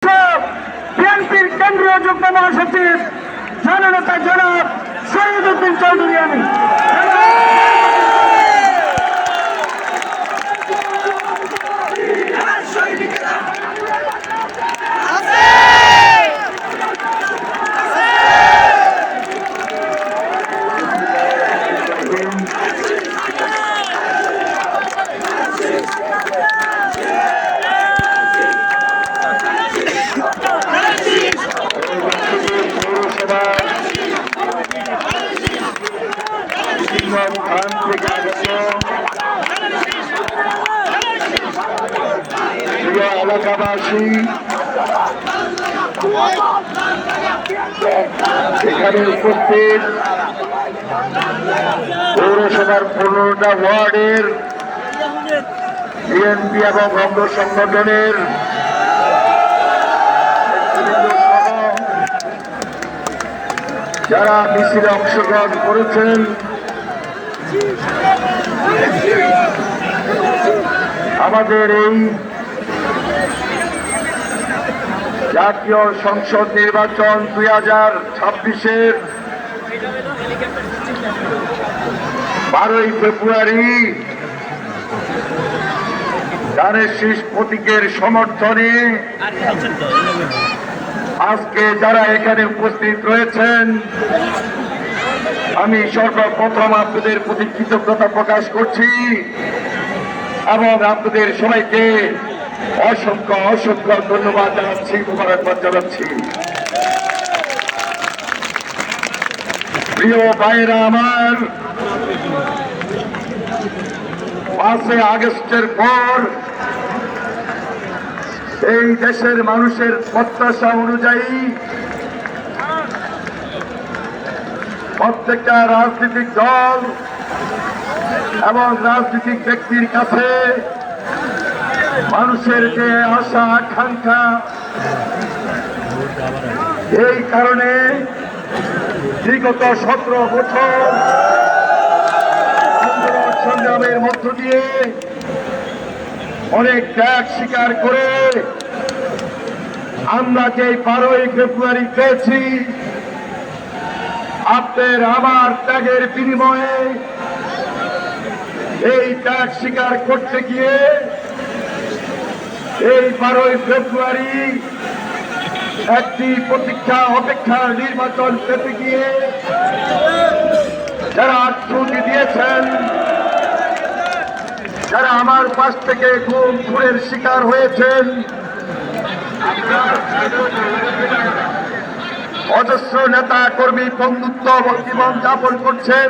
বিএনপির কেন্দ্রীয় যুগ্ম মহাসচিব জননেতা জনাব শহীদুদ্দিন চৌধুরী আমি এলাকাবাসী এখানে উপস্থিত পৌরসভার 15টা ওয়ার্ডের বিএনপি এবং অঙ্গ সংগঠনের যারা মিছিলে অংশগ্রহণ করেছেন, আমাদের এই জাতীয় সংসদ নির্বাচন 2026-এর 12ই ফেব্রুয়ারি ধানের শীষ প্রতীকের সমর্থনে আজকে যারা এখানে উপস্থিত রয়েছেন, আমি সর্বপ্রথম আপনাদের প্রতি কৃতজ্ঞতা প্রকাশ করছি এবং আপনাদের সবাইকে অসংখ্য অসংখ্য ধন্যবাদ জানাচ্ছি, মোবারকবাদ জানাচ্ছি। প্রিয় ভাইরা আমার, 5 আগস্টের পর এই দেশের মানুষের প্রত্যাশা অনুযায়ী প্রত্যেকটা রাজনৈতিক দল এবং রাজনৈতিক ব্যক্তির কাছে মানুষের যে আশা আকাঙ্ক্ষা, এই কারণে বিগত 17 বছর আন্দোলন সংগ্রামের মধ্য দিয়ে অনেক ত্যাগ স্বীকার করে আমরা যে 12ই ফেব্রুয়ারি পেয়েছি, আপনার আমার ত্যাগের বিনিময়ে এই ত্যাগ স্বীকার করতে গিয়ে এই 12ই ফেব্রুয়ারি একটি প্রতীক্ষা অপেক্ষার নির্বাচন পেতে গিয়ে যারা আত্মহত্যা দিয়েছেন, যারা আমার পাশ থেকে খুন খুনের শিকার হয়েছেন, অজস্র নেতা কর্মী বন্ধুত্ব জীবন যাপন করছেন,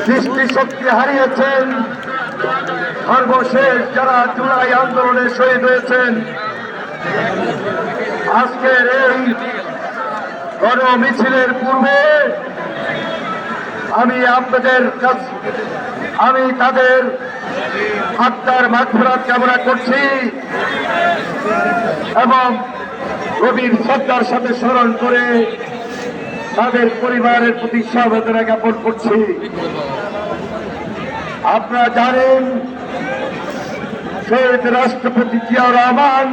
দৃষ্টিশক্তি হারিয়েছেন, সর্বশেষ যারা জুলাই আন্দোলনে শহীদ হয়েছেন, আজকের এই গণমিছিলের পূর্বে আমি আপনাদের কাছে তাদের আত্মার মাগফিরাত কামনা করছি এবং গভীর শ্রদ্ধার সাথে স্মরণ করে তাদের পরিবারের প্রতি সমবেদনা জ্ঞাপন করছি। আপনারা জানেন, শহীদ রাষ্ট্রপতি জিয়াউর রহমান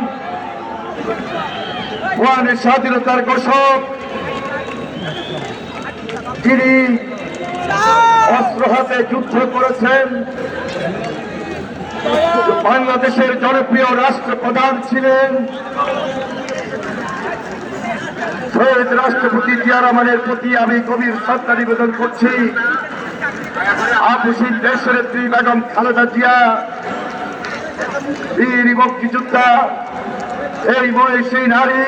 ওয়ানের স্বাধীনতার ঘোষক, যিনি অস্ত্র হাতে যুদ্ধ করেছেন, বাংলাদেশের জনপ্রিয় রাষ্ট্রপ্রধান ছিলেন। শহীদ রাষ্ট্রপতি জিয়া রহমানের প্রতি আমি গভীর শ্রদ্ধা নিবেদন করছি। আপসীন দেশনেত্রী বেগম খালেদা জিয়া, বীর মুক্তিযোদ্ধা, এই বয়সী নারী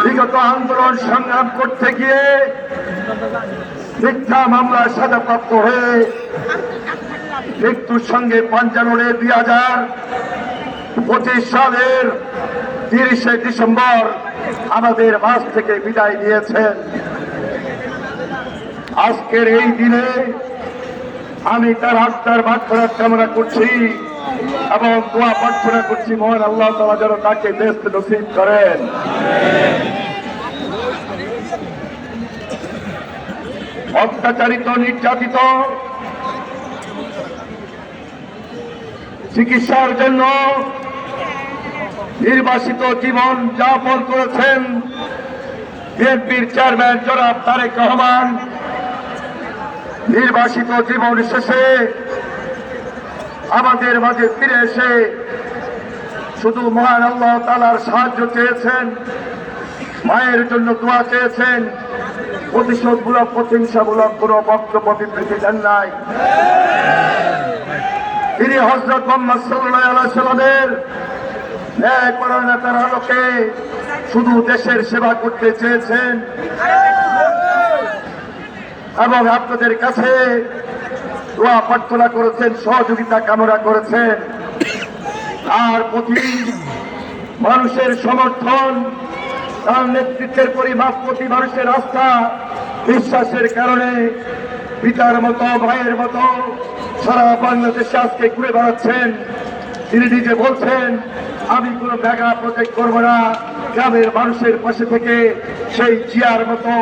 বিগত আন্দোলন সংগ্রাম করতে গিয়ে মিথ্যা মামলার সাজাপ্রাপ্ত হয়ে মৃত্যুর সঙ্গে 5 জানুয়ারি 2025 সালের 30শে ডিসেম্বর আমাদের মাঝ থেকে বিদায় নিয়েছেন। আজকের এই দিনে আমি তার আত্মার মাগফিরাত কামনা করছি এবং দোয়া প্রার্থনা করছি, মহান আল্লাহ তাআলা যেন তাকে বেহেশত নসিব করেন। অত্যাচারিত, নির্যাতিত, চিকিৎসার জন্য নির্বাসিত জীবন যাপন করেছেন বিএনপির চেয়ারম্যান জনাব তারেক রহমান। নির্বাসিত জীবন শেষে আমাদের মাঝে ফিরে এসে শুধু মহান আল্লাহ তাআলার সাহায্য চেয়েছেন, মায়ের জন্য দোয়া চেয়েছেন, প্রতিশোধমূলক প্রতিহিংসামূলক কোনো বক্তব্য বিবৃতি দেন নাই। তিনি হযরত মুহাম্মদ সাল্লাল্লাহু আলাইহি সাল্লামের ন্যায়পরায়ণতার আলোকে শুধু দেশের সেবা করতে চেয়েছেন এবং আপনাদের কাছে দোয়া প্রার্থনা করেছেন, সহযোগিতা কামনা করেছেন। তার প্রতি মানুষের সমর্থন, তার নেতৃত্বের প্রতি মানুষের আস্থা বিশ্বাসের কারণে পিতার মতো ভাইয়ের মতো সারা বাংলাদেশে আজকে ঘুরে বেড়াচ্ছেন। তিনি নিজে বলছেন, আমি কোনো মেগা প্রজেক্ট করবো না, গ্রামের মানুষের পাশে থেকে সেই জিয়ার মতো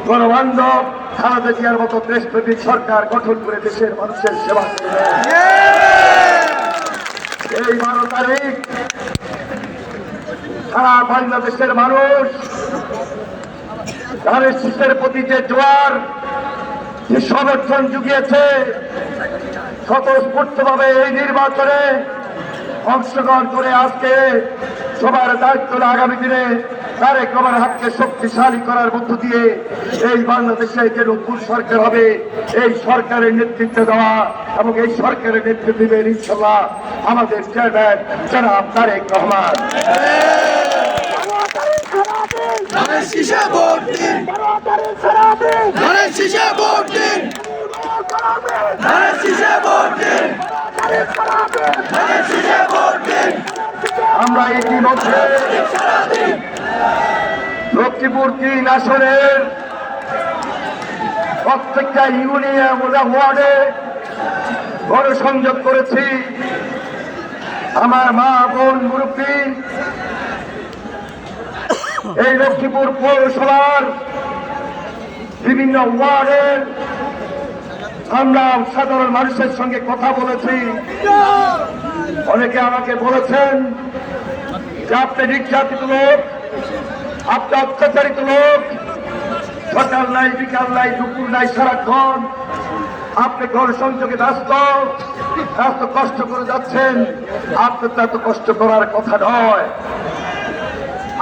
গণবান্ধব খালেদা জিয়ার মতো দেশপ্রেমিক সরকার গঠন করে দেশের মানুষের সেবা করবে। এই 12 তারিখ সারা বাংলাদেশের মানুষ ধানের শীষের প্রতি যে জোয়ার, যে সমর্থন জুগিয়েছে, স্বতঃস্ফূর্তভাবে এই নির্বাচনে অংশগ্রহণ করে আজকে সবার দায়িত্ব আগামী দিনে তারেক রহমানের হাতকে শক্তিশালী করার মধ্য দিয়ে এই বাংলাদেশে যে নতুন সরকার হবে, এই সরকারের নেতৃত্ব দেওয়া এবং এই সরকারের নেতৃত্ব দিবেন ইনশাআল্লাহ আমাদের চেয়ারম্যান জনাব তারেক রহমান। আমরা ইতিমধ্যে লক্ষ্মীপুর 3 আসনের প্রত্যেকটা ইউনিয়ন ওয়ার্ডে গণসংযোগ করেছি। আমার মা বোন মুরব্বী এই লক্ষ্মীপুর পৌরসভার বিভিন্ন ওয়ার্ডের আমরা সাধারণ মানুষের সঙ্গে কথা বলেছি। অনেকে আমাকে বলেছেন যে আপনি নির্যাতিত লোক, আপনি অত্যাচারিত লোক, সকাল নাই বিকাল নাই দুপুর নাই সারাক্ষণ আপনি ঘর সংযোগে ব্যস্ত, এত কষ্ট করে যাচ্ছেন, আপনার তো এত কষ্ট করার কথা নয়।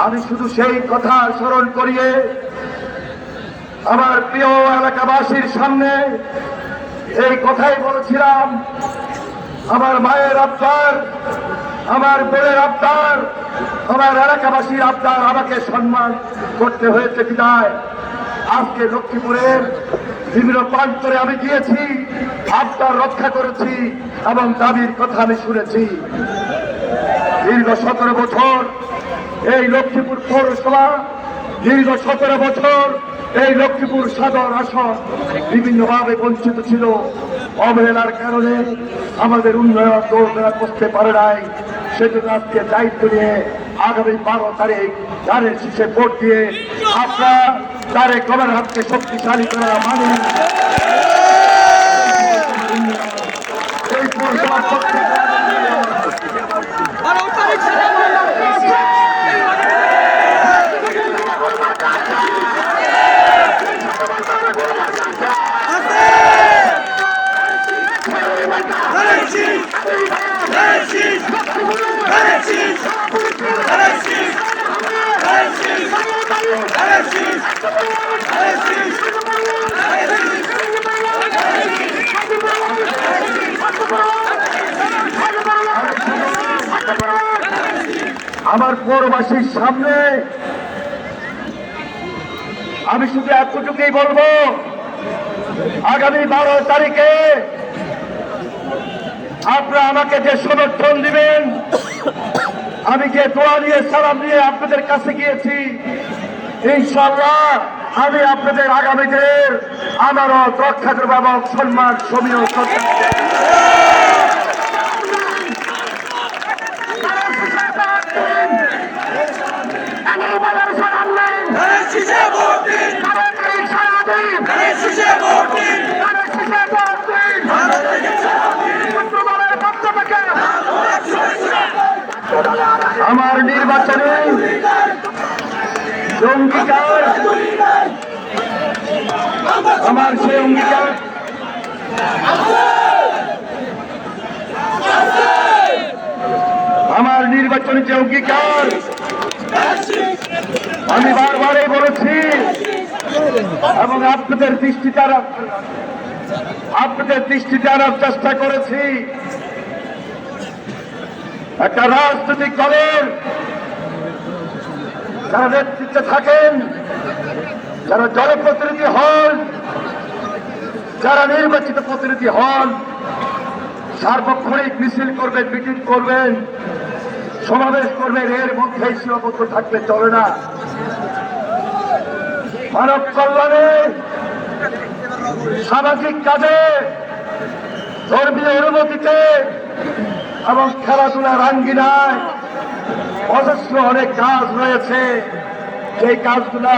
আমি শুধু সেই কথা স্মরণ করিয়ে আমার প্রিয় এলাকাবাসীর সামনে এই কথাই বলেছিলাম, আমার মায়ের আবদার, আমার বোনের আবদার, আমার এলাকাবাসীর আবদার আমাকে সম্মান করতে হয়েছে বিদায় আজকে লক্ষ্মীপুরের বিভিন্ন প্রান্তরে আমি গিয়েছি, আবদার রক্ষা করেছি এবং দাবির কথা আমি শুনেছি। দীর্ঘ 17 বছর এই লক্ষ্মীপুর পৌরসভা, দীর্ঘ 17 বছর এই লক্ষ্মীপুর সদর আসন বিভিন্নভাবে বঞ্চিত ছিল। অবহেলার কারণে আমাদের উন্নয়ন দৌড় করতে পারে নাই। সেজন্য আজকে দায়িত্ব নিয়ে আগামী 12 তারিখ ধানের শীষে ভোট দিয়ে আপনারা তারেক রহমানের হাতকে শক্তিশালী করা মানে এই পৌরসভার পক্ষে আমার পৌরবাসীর সামনে আমি শুধু এতটুকুই বলবো, আগামী 12 তারিখে আপনারা আমাকে যে সমর্থন দিবেন, আমি যে দোয়া নিয়ে সালাম নিয়ে আপনাদের কাছে গিয়েছি, ইনশাআল্লাহ আমি আপনাদের আগামী দিনের আমারও রক্ষা করব এবং সম্মান সমীহ করতে আমার নির্বাচনে অঙ্গীকার, আমার সেই অঙ্গীকার আমার নির্বাচনে যে অঙ্গীকার আমি বারবারই বলেছি এবং আপনাদের দৃষ্টিতে আনার চেষ্টা করেছি। একটা রাজনৈতিক দলের যারা নেতৃত্বে থাকেন, যারা জনপ্রতিনিধি হন, যারা নির্বাচিত প্রতিনিধি হন, সার্বক্ষণিক মিছিল করবেন, মিটিং করবেন, সমাবেশ করবেন, এর মধ্যে সীমাবদ্ধ থাকলে চলে না। মানব কল্যাণে, সামাজিক কাজে, ধর্মীয় অনুমতিতে এবং খেলাধুলার আঙ্গিনায় অজস্র অনেক কাজ রয়েছে। সেই কাজগুলা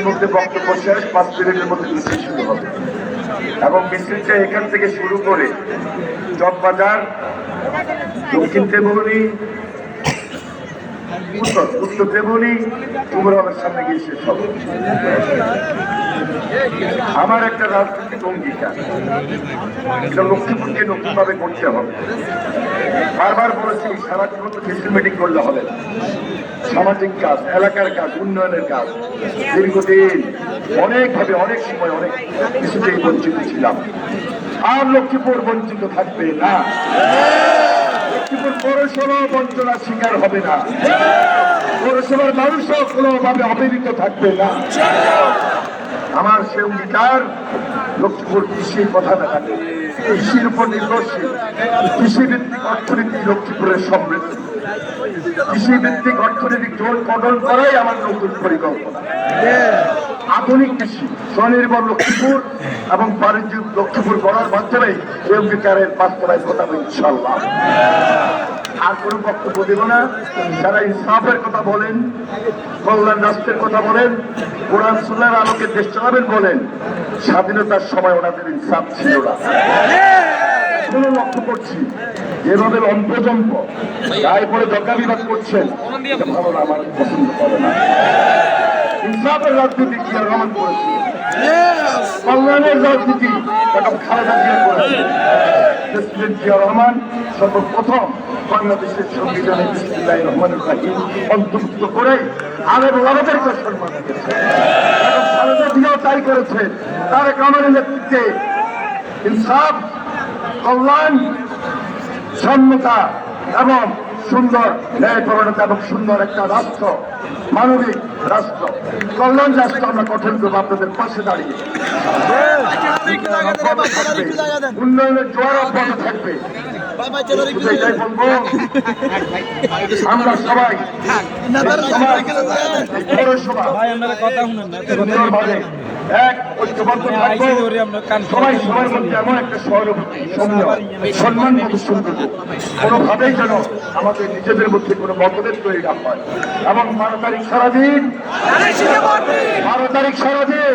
মধ্যে বক্তব্য শেষ, 5 মিনিটের মধ্যে মিছিল শুরু হবে এবং মিছিলটা এখান থেকে শুরু করে চকবাজার, দক্ষিণ ত্রিভুবনী, উত্তর ত্রিভুবনী, কুমোর হলের সামনে গিয়ে শেষ হবে। আমার একটা রাজনৈতিক অঙ্গীকার, এটা লক্ষ্মীপুরকে নতুনভাবে করতে হবে। বারবার বলেছি সারা জীবন তো মিছিল মিটিং করলে হবে না। সামাজিক কাজ, এলাকার কাজ, উন্নয়নের কাজ দীর্ঘদিন অনেকভাবে, অনেক সময়, অনেক কিছুতেই বঞ্চিত ছিলাম। আর লক্ষ্মীপুর বঞ্চিত থাকবে না। লক্ষ্মীপুর পৌরসভা বঞ্চনার শিকার হবে না। পৌরসভার মানুষও কোনোভাবে অবহেলিত থাকবে না। আমার সে অঙ্গীকার, লক্ষ্মীপুর কৃষির প্রধান এলাকা, কৃষির উপর নির্ভরশীল, কৃষিভিত্তিক অর্থনীতি লক্ষ্মীপুরের সমৃদ্ধ। কৃষিভিত্তিক অর্থনৈতিক জোর বদল করাই আমার নতুন পরিকল্পনা। আধুনিক কৃষি, স্বনির্ভর লক্ষ্মীপুর এবং বাণিজ্যিক লক্ষ্মীপুর গড়ার মাধ্যমে এই অঙ্গীকারের বাস্তবায়ন ঘটাবো ইনশাআল্লাহ। আর কোন বক্তব্য দেব না। যারা ইনসাফের কথা বলেন, কল্যাণ রাষ্ট্রের কথা বলেন, কোরআন সুন্নাহর আলোকে দেশ চালাবেন বলেন, স্বাধীনতার সময় ওনাদের ইনসাফ ছিল না। এখনো লক্ষ্য করছি যেভাবে লম্পজম্প গায়ে পরে দরকার বিভাগ করছেন, ভালো না, আমার পছন্দ করে না। ইনসাফের রাজনীতি জিয়া রহমান করেছে, কল্যাণের রাজনীতি খালেদা জিয়া করেছে। প্রেসিডেন্ট জিয়া রহমান সর্বপ্রথম বাংলাদেশের সংবিধানে বিসমিল্লাহির রহমানির রহিম অন্তর্ভুক্ত করে আলেম ওলামাদেরকে সম্মান দিয়েছে। এবং খালেদা জিয়াও তাই করেছে। তারেক রহমানের নেতৃত্বে ইনসাফ, কল্যাণ, সম্যতা এবং সুন্দর ন্যায়পরণতা এবং সুন্দর একটা রাষ্ট্র, মানবিক রাষ্ট্র, কল্যাণ রাষ্ট্র আমরা গঠন করবো আপনাদের পাশে দাঁড়িয়ে। উন্নয়নের জোয়ার অব্যাহত থাকবে। এটাই বলবো, আমরা সবাই পৌরসভা সুন্দরভাবে এক ঐক্যবদ্ধ থাকবো। সবাই সবার মধ্যে এমন একটা সহানুভূতি, সম্মান প্রদর্শন করবো, কোনোভাবেই যেন আমাদের নিজেদের মধ্যে কোনো মতভেদ তৈরি না হয়। এবং 12 তারিখ সারাদিন, 12 তারিখ সারাদিন